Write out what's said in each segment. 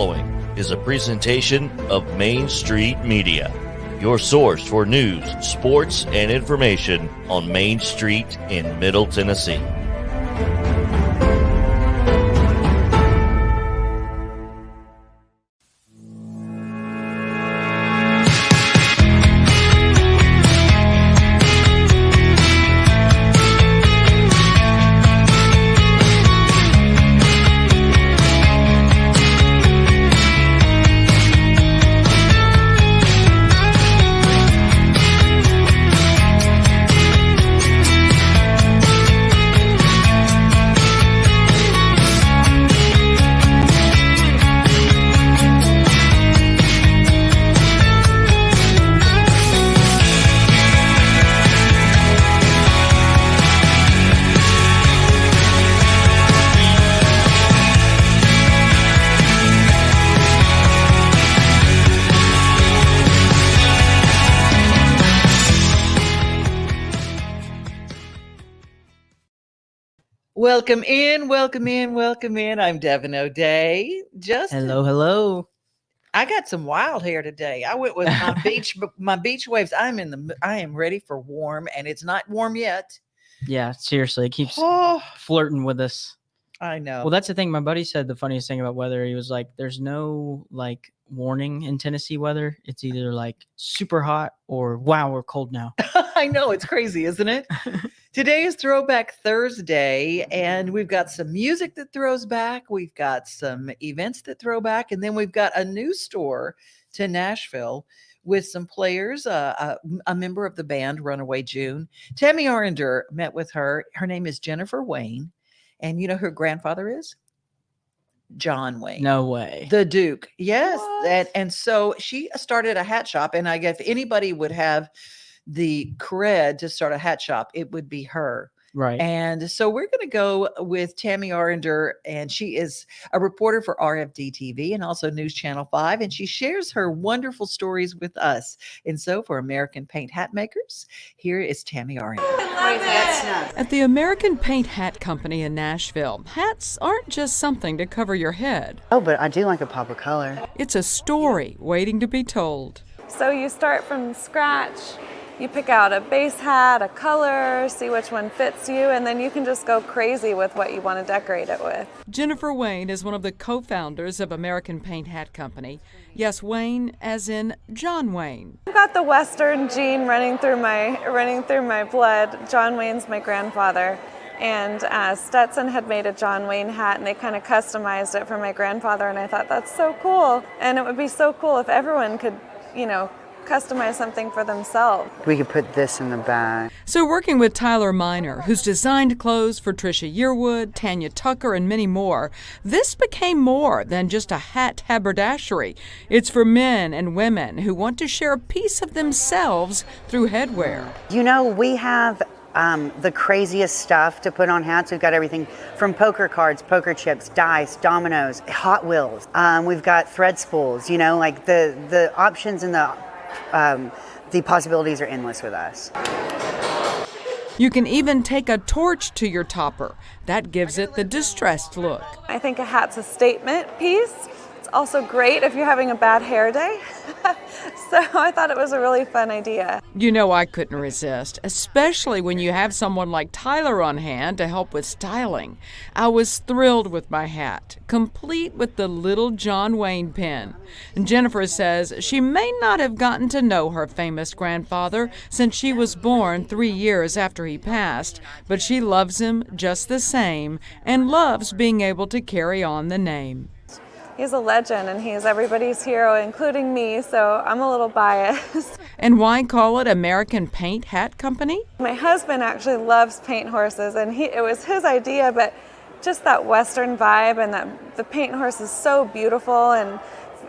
following is a presentation of Main Street Media, your source for news, sports, and information on Main Street in Middle Tennessee. Welcome in, welcome in, welcome in. I'm Devin O'Day. Hello. I got some wild hair today. I went with my beach waves. I am ready for warm, and it's not warm yet. Yeah, seriously, it keeps flirting with us. I know. Well, that's the thing. My buddy said the funniest thing about weather. He was like, "There's no warning in Tennessee weather. It's either super hot or wow, we're cold now." I know, it's crazy, isn't it? Today is Throwback Thursday, and we've got some music that throws back. We've got some events that throw back, and then we've got a new store to Nashville with some players, a member of the band Runaway June. Tammi Arender met with her. Her name is Jennifer Wayne, and you know who her grandfather is? John Wayne. No way. The Duke. Yes. And so she started a hat shop, and I guess if anybody would have the cred to start a hat shop, it would be her. Right. And so we're going to go with Tammi Arender, and she is a reporter for RFD TV and also News Channel 5, and she shares her wonderful stories with us. And so for American Paint Hatmakers, here is Tammi Arender. At the American Paint Hat Company in Nashville, hats aren't just something to cover your head. Oh, but I do like a pop of color. It's a story waiting to be told. So you start from scratch. You pick out a base hat, a color, see which one fits you, and then you can just go crazy with what you want to decorate it with. Jennifer Wayne is one of the co-founders of American Paint Hat Company. Yes, Wayne, as in John Wayne. I've got the Western gene running through my blood. John Wayne's my grandfather, and Stetson had made a John Wayne hat, and they kind of customized it for my grandfather, and I thought that's so cool. And it would be so cool if everyone could, customize something for themselves. We could put this in the bag. So working with Tyler Miner, who's designed clothes for Trisha Yearwood, Tanya Tucker, and many more, this became more than just a hat haberdashery. It's for men and women who want to share a piece of themselves through headwear. We have the craziest stuff to put on hats. We've got everything from poker cards, poker chips, dice, dominoes, Hot Wheels. We've got thread spools, the options and the possibilities are endless with us. You can even take a torch to your topper. That gives it the distressed look. I think a hat's a statement piece. It's also great if you're having a bad hair day. So I thought it was a really fun idea. I couldn't resist, especially when you have someone like Tyler on hand to help with styling. I was thrilled with my hat, complete with the little John Wayne pin. And Jennifer says she may not have gotten to know her famous grandfather since she was born 3 years after he passed, but she loves him just the same and loves being able to carry on the name. He's a legend, and he's everybody's hero, including me, so I'm a little biased. And why call it American Paint Hat Company? My husband actually loves paint horses, and it was his idea, but just that Western vibe and that the paint horse is so beautiful, and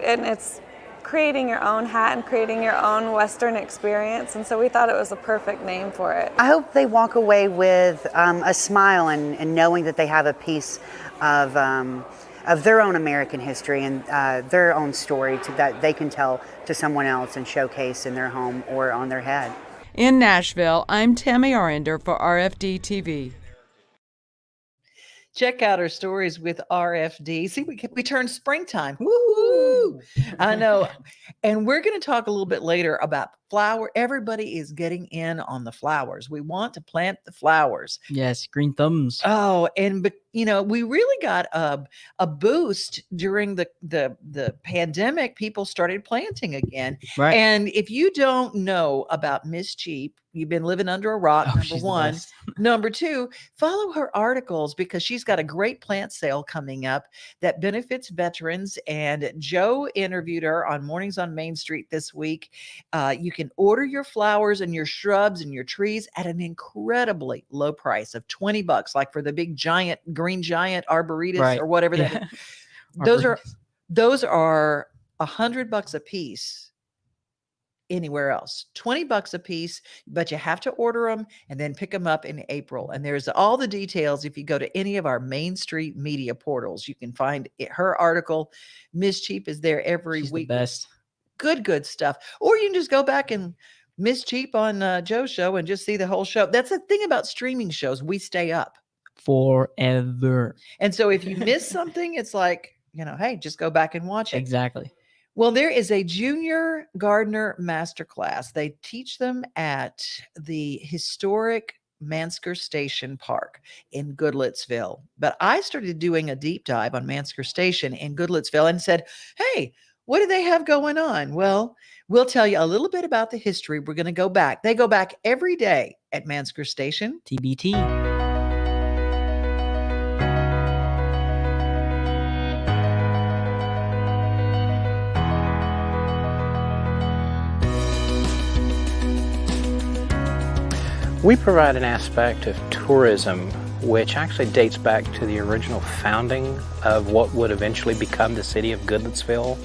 it's creating your own hat and creating your own Western experience, and so we thought it was a perfect name for it. I hope they walk away with a smile and knowing that they have a piece of their own American history and their own story that they can tell to someone else and showcase in their home or on their head. In Nashville, I'm Tammi Arender for RFD TV. Check out our stories with RFD. See, we turned springtime. Woo! I know. And we're going to talk a little bit later about flower. Everybody is getting in on the flowers. We want to plant the flowers. Yes, green thumbs. Oh, and we really got a boost during the pandemic. People started planting again. Right. And if you don't know about Miss Cheap, you've been living under a rock. Number She's the one. best. Number two, follow her articles because she's got a great plant sale coming up that benefits veterans. And Joe interviewed her on Mornings on Main Street this week. You can order your flowers and your shrubs and your trees at an incredibly low price of $20, like for the big giant green giant arboretus Right. or whatever that Yeah. is. Those are $100 a piece. Anywhere else, $20 a piece, but you have to order them and then pick them up in April. And there's all the details. If you go to any of our Main Street media portals, you can find her article. Miss Cheap is there every She's week. the best. Good stuff. Or you can just go back and Miss Cheap on Joe's show and just see the whole show. That's the thing about streaming shows. We stay up. Forever. And so if you miss something, it's like, hey, just go back and watch it. Exactly. Well, there is a junior gardener masterclass. They teach them at the historic Mansker Station Park in Goodlettsville. But I started doing a deep dive on Mansker Station in Goodlettsville and said, hey, what do they have going on? Well, we'll tell you a little bit about the history. We're going to go back. They go back every day at Mansker Station. TBT. We provide an aspect of tourism which actually dates back to the original founding of what would eventually become the city of Goodlettsville.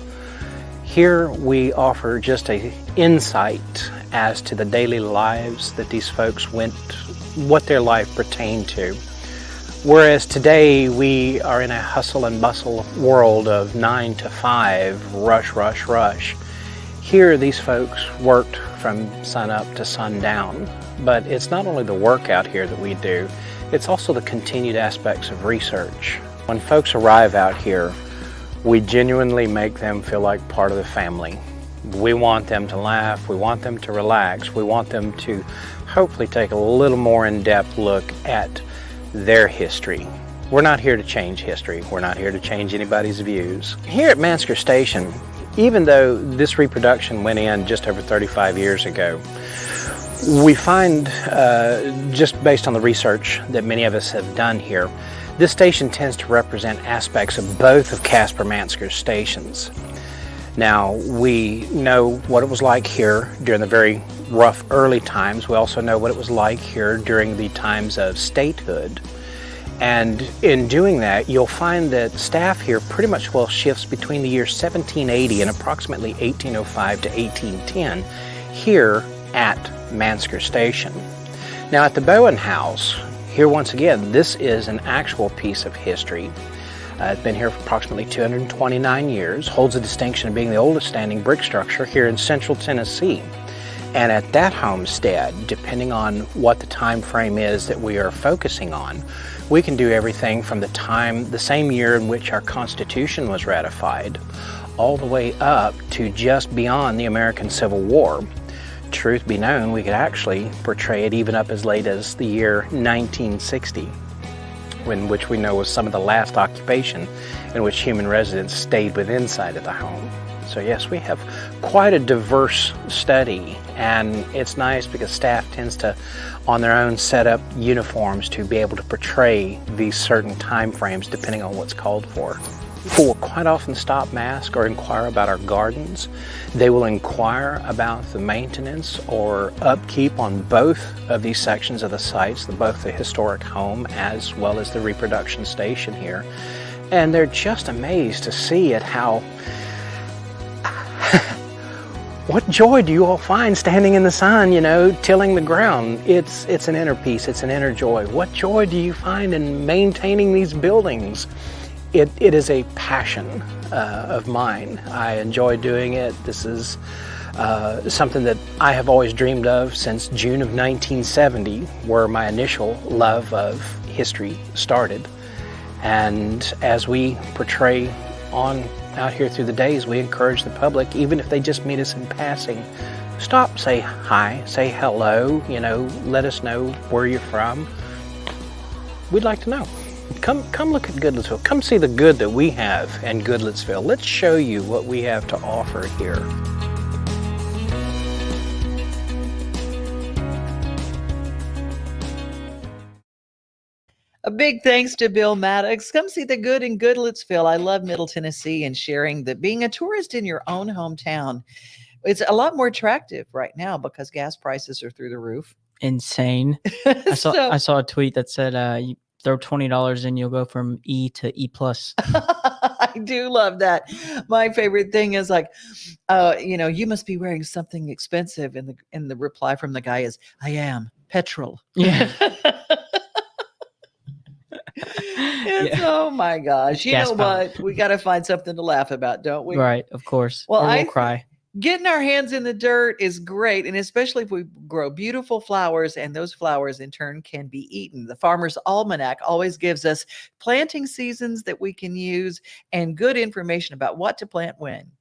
Here we offer just an insight as to the daily lives that these folks went, what their life pertained to. Whereas today we are in a hustle and bustle world of 9 to 5, rush. Here these folks worked from sun up to sundown. But it's not only the work out here that we do, it's also the continued aspects of research. When folks arrive out here, we genuinely make them feel like part of the family. We want them to laugh, we want them to relax, we want them to hopefully take a little more in-depth look at their history. We're not here to change history, we're not here to change anybody's views. Here at Mansker Station, even though this reproduction went in just over 35 years ago, we find, just based on the research that many of us have done here, this station tends to represent aspects of both of Casper Mansker's stations. Now, we know what it was like here during the very rough early times. We also know what it was like here during the times of statehood. And in doing that, you'll find that staff here pretty much shifts between the year 1780 and approximately 1805 to 1810 here at Mansker Station. Now at the Bowen House, here once again, this is an actual piece of history. It's been here for approximately 229 years, holds the distinction of being the oldest standing brick structure here in central Tennessee. And at that homestead, depending on what the time frame is that we are focusing on, we can do everything from the same year in which our Constitution was ratified, all the way up to just beyond the American Civil War. Truth be known, we could actually portray it even up as late as the year 1960, which we know was some of the last occupation in which human residents stayed within inside of the home. So yes, we have quite a diverse study, and it's nice because staff tends to, on their own, set up uniforms to be able to portray these certain time frames depending on what's called for. People will quite often stop, ask, or inquire about our gardens. They will inquire about the maintenance or upkeep on both of these sections of the sites, both the historic home as well as the reproduction station here. And they're just amazed to see at how what joy do you all find standing in the sun, tilling the ground? It's an inner peace, it's an inner joy. What joy do you find in maintaining these buildings? It is a passion of mine. I enjoy doing it. This is something that I have always dreamed of since June of 1970, where my initial love of history started. And as we portray on out here through the days, we encourage the public, even if they just meet us in passing, stop, say hi, say hello, let us know where you're from. We'd like to know. Come look at Goodlettsville. Come see the good that we have in Goodlettsville. Let's show you what we have to offer here. A big thanks to Bill Maddox. Come see the good in Goodlettsville. I love Middle Tennessee and sharing that being a tourist in your own hometown. It's a lot more attractive right now because gas prices are through the roof. Insane. I saw a tweet that said you throw $20 in, you'll go from E to E+. I do love that. My favorite thing is like, you must be wearing something expensive. And the reply from the guy is, I am petrol. Yeah. Oh my gosh. You Gas know powered. what? We got to find something to laugh about, don't we? Right, of course. Well, Or we'll cry. Getting our hands in the dirt is great, and especially if we grow beautiful flowers, and those flowers in turn can be eaten. The Farmer's Almanac always gives us planting seasons that we can use and good information about what to plant when.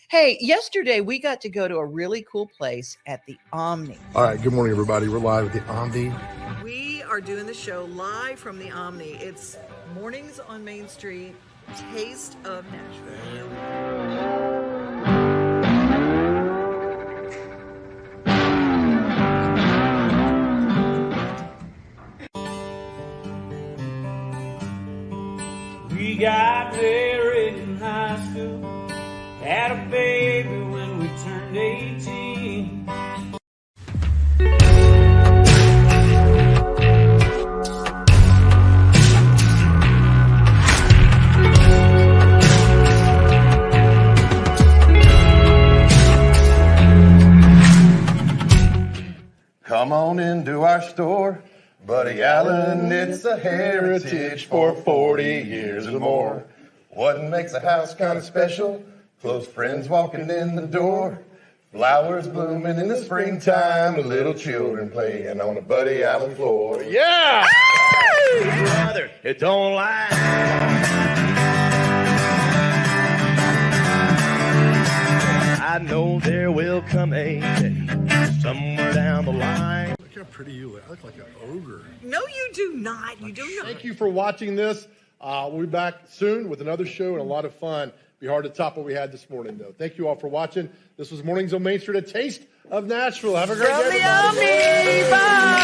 Hey, yesterday we got to go to a really cool place at the Omni. All right, good morning, everybody. We're live at the Omni. We are doing the show live from the Omni. It's Mornings on Main Street, Taste of Nashville. We got married in high school, had a baby when we turned 18. Come on into our store, Buddy Allen, it's a heritage for 40 years or more. What makes a house kind of special? Close friends walking in the door, flowers blooming in the springtime, little children playing on a Buddy Allen floor. Yeah! Brother, it don't lie. I know there will come a day somewhere down the line. Look how pretty you look. I look like an ogre. No, you do not. You do not. Thank you for watching this. We'll be back soon with another show and a lot of fun. Be hard to top what we had this morning, though. Thank you all for watching. This was Mornings on Main Street, a taste of Nashville. Have a great From day, the everybody. Omni. Bye.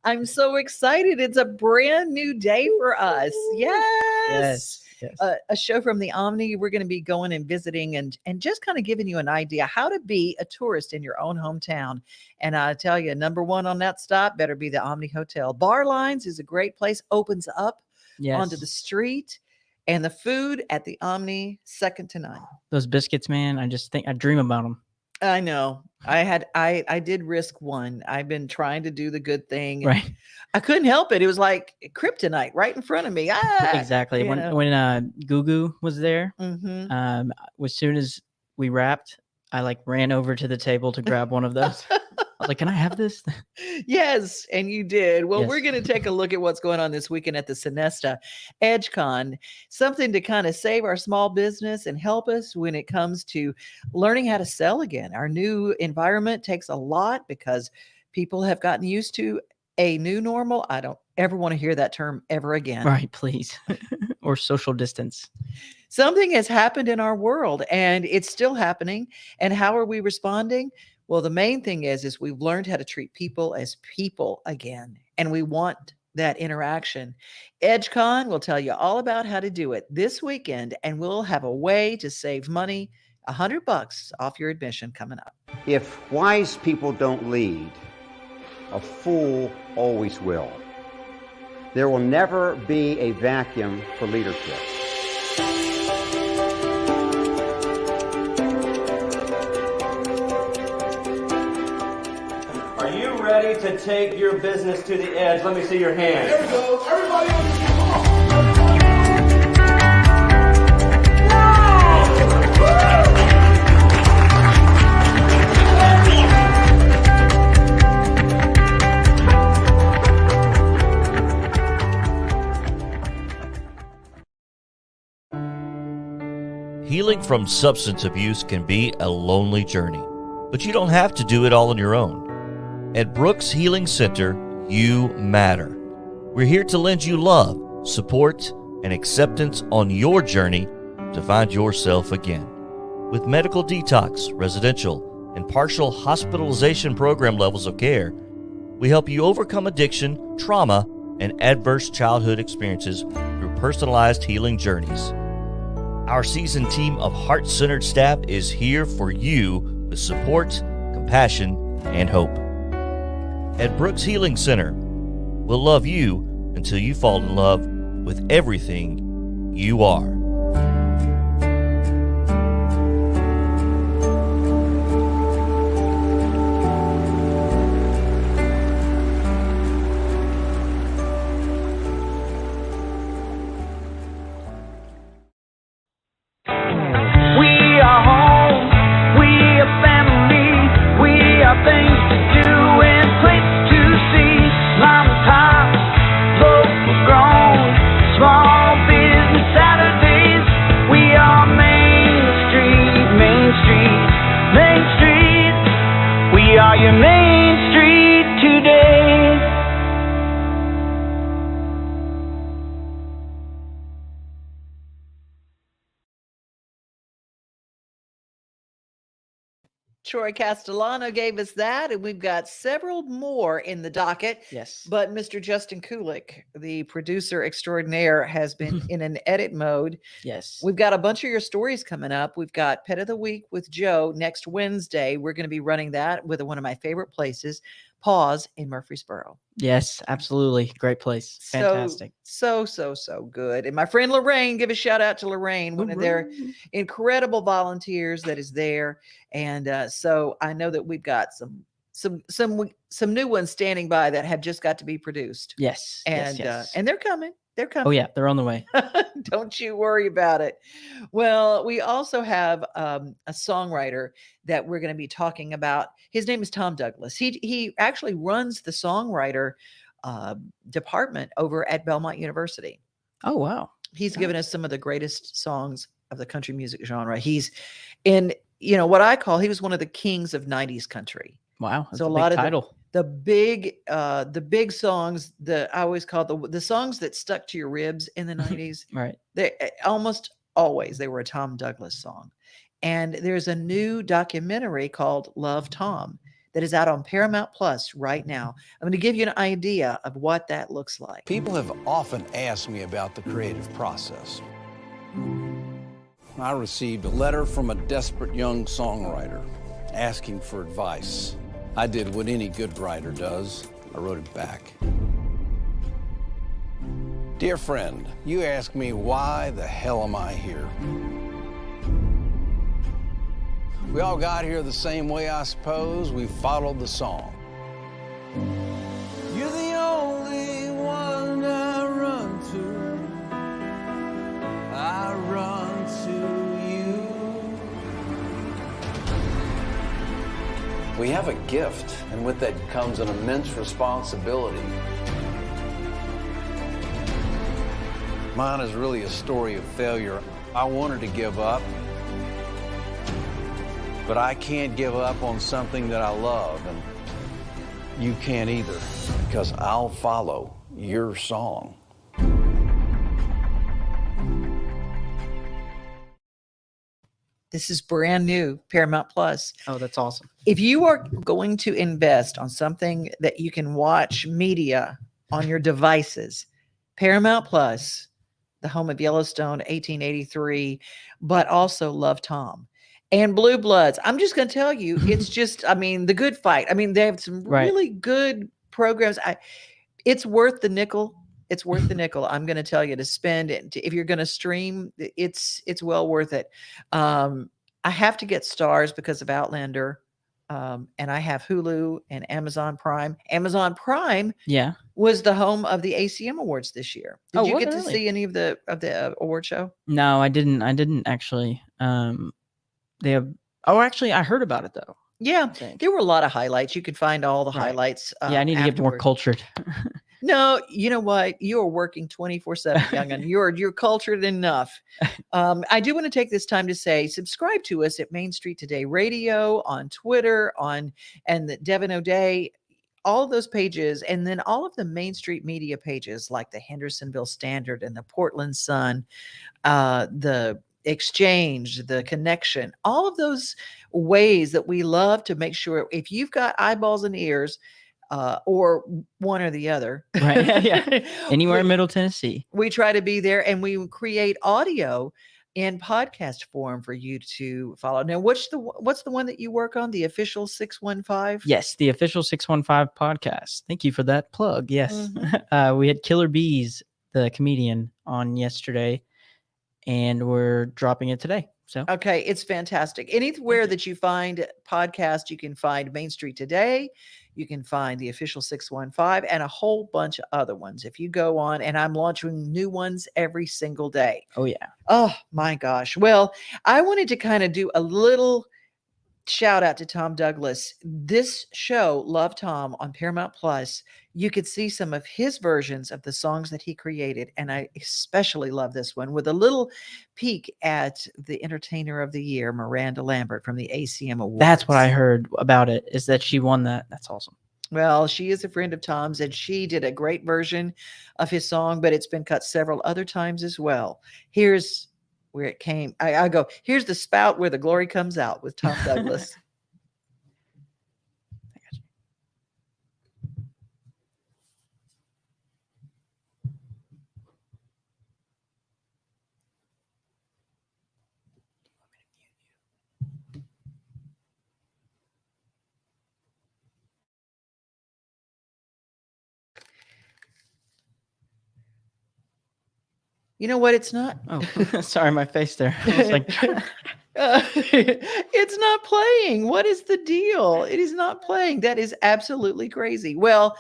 I'm so excited. It's a brand new day for us. Yes. A show from the Omni. We're going to be going and visiting and just kind of giving you an idea how to be a tourist in your own hometown. And I tell you, number one on that stop better be the Omni Hotel. Bar Lines is a great place, opens up onto the street. And the food at the Omni, second to none. Those biscuits, man, I dream about them. I know. I did risk one. I've been trying to do the good thing. Right. I couldn't help it. It was like kryptonite right in front of me. Exactly. When Gugu was there, as soon as we wrapped, I ran over to the table to grab one of those. I was like, can I have this? Yes, and you did. Well, Yes. we're going to take a look at what's going on this weekend at the Sonesta EdgeCon, something to kind of save our small business and help us when it comes to learning how to sell again. Our new environment takes a lot because people have gotten used to a new normal. I don't ever want to hear that term ever again. Right, please. Or social distance. Something has happened in our world and it's still happening. And how are we responding? Well, the main thing is we've learned how to treat people as people again. And we want that interaction. EdgeCon will tell you all about how to do it this weekend, and we'll have a way to save money, $100 off your admission coming up. If wise people don't lead, a fool always will. There will never be a vacuum for leadership. Are you ready to take your business to the edge? Let me see your hand. There we go. Everybody on the Healing from substance abuse can be a lonely journey, but you don't have to do it all on your own. At Brooks Healing Center, you matter. We're here to lend you love, support, and acceptance on your journey to find yourself again. With medical detox, residential, and partial hospitalization program levels of care, we help you overcome addiction, trauma, and adverse childhood experiences through personalized healing journeys. Our seasoned team of heart-centered staff is here for you with support, compassion, and hope. At Brooks Healing Center, we'll love you until you fall in love with everything you are. Troy Castellano gave us that, and we've got several more in the docket. Yes. But Mr. Justin Kulik, the producer extraordinaire, has been in an edit mode. Yes. We've got a bunch of your stories coming up. We've got Pet of the Week with Joe next Wednesday. We're going to be running that with one of my favorite places, Pause in Murfreesboro. Yes, absolutely. Great place. Fantastic. So good. And my friend Lorraine, give a shout out to Lorraine, one of their incredible volunteers that is there. And so I know that we've got some new ones standing by that have just got to be produced. Yes. And yes. And they're coming. They're coming. Oh yeah, they're on the way. Don't you worry about it. Well, we also have a songwriter that we're going to be talking about. His name is Tom Douglas. He actually runs the songwriter department over at Belmont University. Oh, wow. He's given us some of the greatest songs of the country music genre. He's in, what I call, he was one of the kings of 90s country. Wow. So a lot of the big songs that I always call the songs that stuck to your ribs in the 90s. Right. They almost always, they were a Tom Douglas song. And there's a new documentary called Love Tom that is out on Paramount Plus right now. I'm going to give you an idea of what that looks like. People have often asked me about the creative process. I received a letter from a desperate young songwriter asking for advice. I did what any good writer does. I wrote it back. Dear friend, you ask me why the hell am I here? We all got here the same way, I suppose. We followed the song. You're the only one I run to. I run to you. We have a gift, and with that comes an immense responsibility. Mine is really a story of failure. I wanted to give up, but I can't give up on something that I love. you can't either, because I'll follow your song. This is brand new, Paramount Plus. Oh, that's awesome. If you are going to invest on something that you can watch media on your devices, Paramount Plus, the home of Yellowstone, 1883, but also Love Tom and Blue Bloods. I'm just going to tell you, it's just, I mean, The Good Fight. I mean, they have some really good programs. It's worth the nickel. It's worth the nickel. I'm going to tell you to spend it. If you're going to stream, it's well worth it. I have to get Stars because of Outlander. And I have Hulu and Amazon Prime. Amazon Prime was the home of the ACM Awards this year. Did you get to see any of the award show? No, I didn't. I didn't actually. They have. Oh, actually, I heard about it though. Yeah, there were a lot of highlights. You could find all the highlights. Yeah, I need to get more cultured. No, you know what? You are working 24/7, young'un. You're cultured enough. I do want to take this time to say, subscribe to us at Main Street Today Radio on Twitter, and the Devin O'Day, all of those pages, and then all of the Main Street media pages like the Hendersonville Standard and the Portland Sun, the Exchange, the Connection, all of those ways that we love to make sure if you've got eyeballs and ears, or one or the other, right? Yeah, anywhere in Middle Tennessee, we try to be there, and we create audio in podcast form for you to follow. Now, what's the one that you work on? The Official 615? Yes, the Official 615 podcast. Thank you for that plug. Yes, we had Killer Bees, the comedian, on yesterday, and we're dropping it today. So okay, it's fantastic. Anywhere that you find podcast, you can find Main Street Today. You can find the Official 615 and a whole bunch of other ones. If you go on, and I'm launching new ones every single day. Oh, yeah. Oh, my gosh. Well, I wanted to kind of do a little shout out to Tom Douglas. This show, Love Tom, on Paramount Plus, you could see some of his versions of the songs that he created. And I especially love this one with a little peek at the Entertainer of the Year, Miranda Lambert from the ACM Awards. That's what I heard about it, is that she won that. That's awesome. Well, she is a friend of Tom's, and she did a great version of his song, but it's been cut several other times as well. Here's where it came. I go, here's the spout where the glory comes out with Tom Douglas. You know what? It's not. Oh, sorry, my face there. I was like, it's not playing. What is the deal? It is not playing. That is absolutely crazy. Well,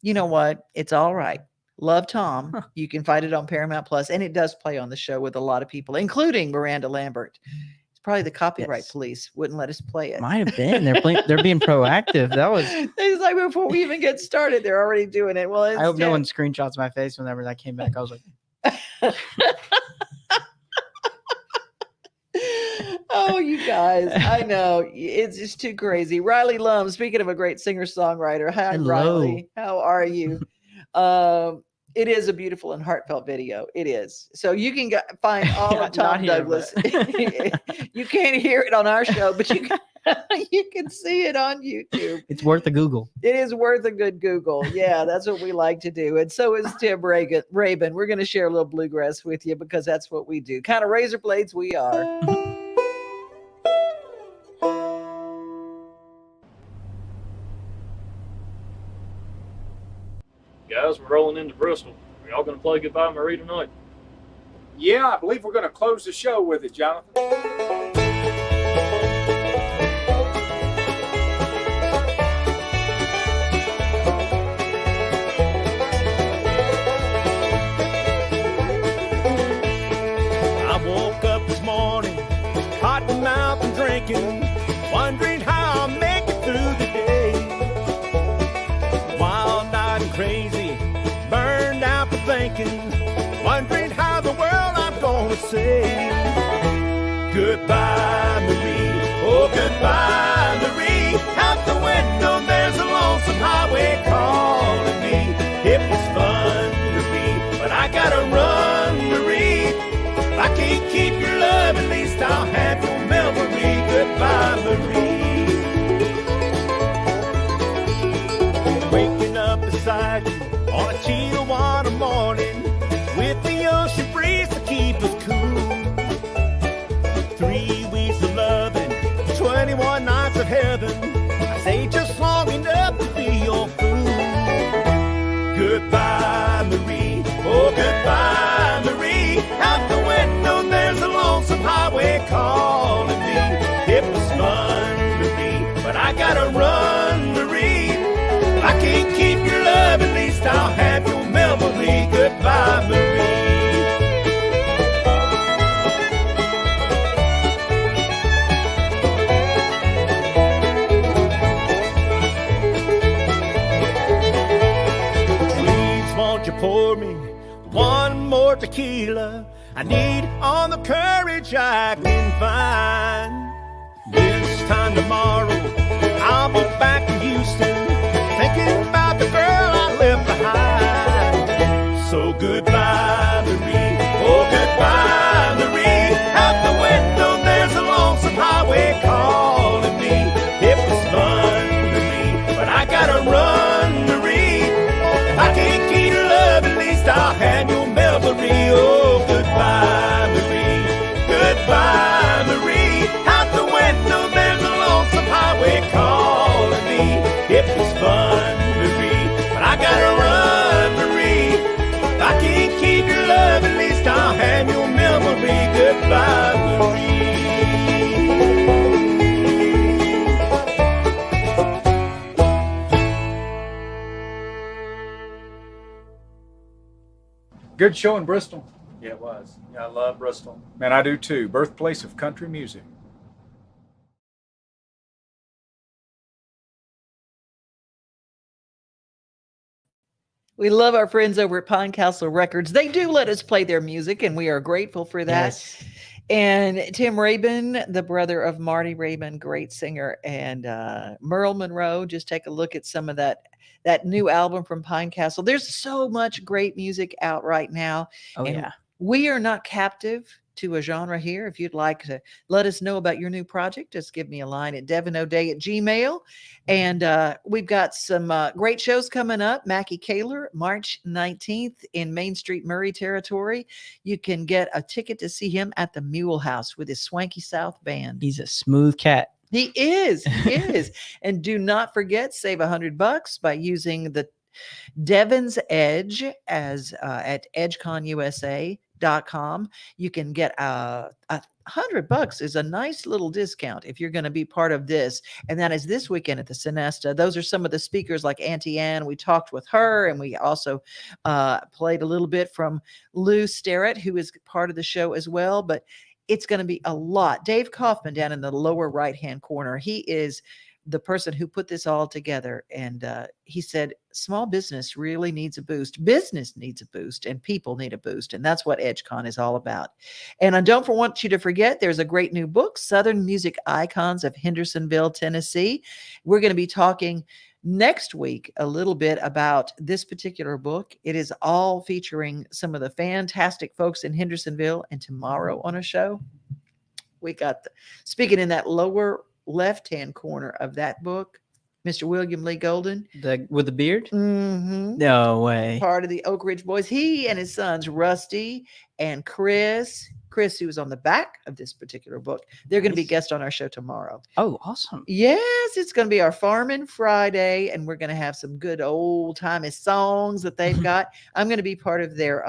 you know what? It's all right. Love Tom. Huh. You can find it on Paramount Plus, and it does play on the show with a lot of people, including Miranda Lambert. It's probably the copyright police wouldn't let us play it. Might have been. They're being proactive. That was. It's like before we even get started, they're already doing it. Well, I hope no one screenshots my face whenever that came back. I was like. Oh, you guys, I know it's just too crazy. Riley Lum, speaking of a great singer-songwriter, hi Riley, how are you? It is a beautiful and heartfelt video. It is. So you can find all of Tom Douglas. You can't hear it on our show, but you can see it on YouTube. It's worth a Google. It is worth a good Google. Yeah, that's what we like to do. And so is Tim Rabin. We're going to share a little bluegrass with you because that's what we do. Kind of razor blades we are. Guys, we're rolling into Bristol. Are y'all going to play Goodbye Marie tonight? Yeah, I believe we're going to close the show with it, Jonathan. I woke up this morning, cotton mouth and drinking, wondering how I'll make it through the day. Wild eyed and crazy, burned out for thinking, wondering how the world I'm gonna say. Goodbye, Marie, oh goodbye, Marie. Out the window there's a lonesome house. you pour me one more tequila? I need all the courage I can find. This time tomorrow, I'll be back in Houston, thinking about the girl I left behind. So goodbye, Marie. Oh, goodbye, Marie. Out the window, there's a lonesome highway calling me. It was fun, Marie, but I gotta run, Marie. If I can't keep your love, at least I'll have your memory. Oh, goodbye, Marie. Goodbye, Marie. Out the window, there's a lonesome highway calling me. It was fun, Marie, but I gotta run, Marie. If I can't keep your love, at least I'll have your memory. Goodbye, Marie. Good show in Bristol. Yeah, it was. Yeah, I love Bristol. Man, I do too. Birthplace of country music. We love our friends over at Pine Castle Records. They do let us play their music, and we are grateful for that. Yes. And Tim Rabin, the brother of Marty Rabin, great singer, and Merle Monroe. Just take a look at some of that new album from Pine Castle. There's so much great music out right now. Oh, and yeah. we are not captive to a genre here. If you'd like to let us know about your new project, just give me a line at devinoday@gmail.com. And we've got some great shows coming up. Mackie Kaler, March 19th in Main Street, Murray Territory. You can get a ticket to see him at the Mule House with his Swanky South Band. He's a smooth cat. He is. He is. And do not forget, save $100 by using the Devin's Edge as at edgeconusa.com. You can get $100 is a nice little discount if you're going to be part of this. And that is this weekend at the Sinesta. Those are some of the speakers like Auntie Ann. We talked with her, and we also played a little bit from Lou Sterrett, who is part of the show as well. But it's going to be a lot. Dave Kaufman down in the lower right-hand corner. He is the person who put this all together. And he said, small business really needs a boost. Business needs a boost, and people need a boost. And that's what EdgeCon is all about. And I don't want you to forget, there's a great new book, Southern Music Icons of Hendersonville, Tennessee. We're going to be talking next week a little bit about this particular book. It is all featuring some of the fantastic folks in Hendersonville. And tomorrow on a show, we got speaking in that lower left-hand corner of that book, Mr. William Lee Golden. With the beard? Mm-hmm. No way. Part of the Oak Ridge Boys. He and his sons, Rusty and Chris, who was on the back of this particular book, they're going to be guests on our show tomorrow. Oh, awesome. Yes, it's going to be our Farming Friday, and we're going to have some good old-timey songs that they've got. I'm going to be part of their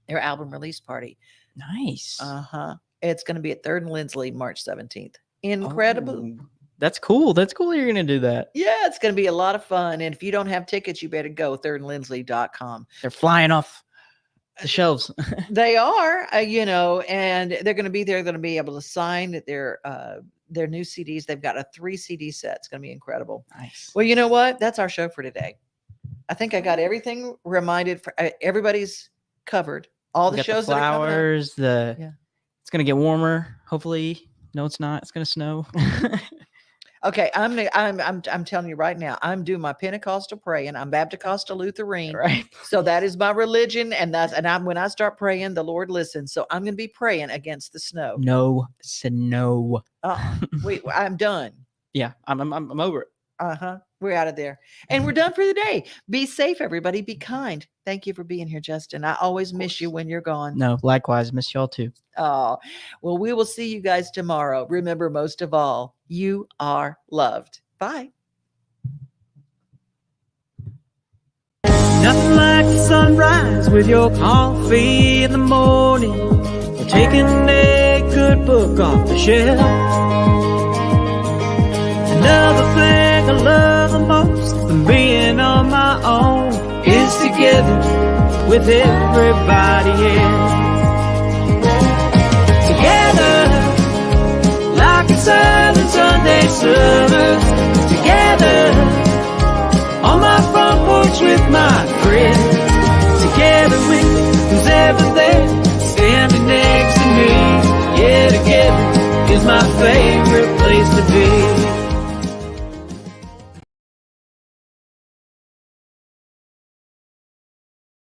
album release party. Nice. Uh-huh. It's going to be at 3rd and Lindsley, March 17th. Incredible. Oh, that's cool. That's cool you're going to do that. Yeah, it's going to be a lot of fun. And if you don't have tickets, you better go, thirdandlindsley.com. They're flying off the shelves. They are, and they're going to be there. They're going to be able to sign their new CDs. They've got a 3 CD set. It's going to be incredible. Nice. Well, you know what? That's our show for today. I think I got everything reminded. For everybody's covered. All the shows the flowers, that are coming up. It's going to get warmer, hopefully. No, it's not. It's going to snow. Okay, I'm telling you right now, I'm doing my Pentecostal praying. I'm Baptist Lutheran, right? So that is my religion, and when I start praying, the Lord listens. So I'm going to be praying against the snow. No snow. Wait, I'm done. Yeah, I'm over it. We're out of there, and we're done for the day. Be safe, everybody. Be kind. Thank you for being here, Justin. I always miss you when you're gone. No, likewise, miss y'all too. Oh, well, we will see you guys tomorrow. Remember, most of all, you are loved. Bye. Nothing like the sunrise with your coffee in the morning, or taking a good book off the shelf. Another thing I love the most than being on my own is together with everybody else. Together, like a Southern Sunday service. Together, on my front porch with my friends. is my favorite place to be.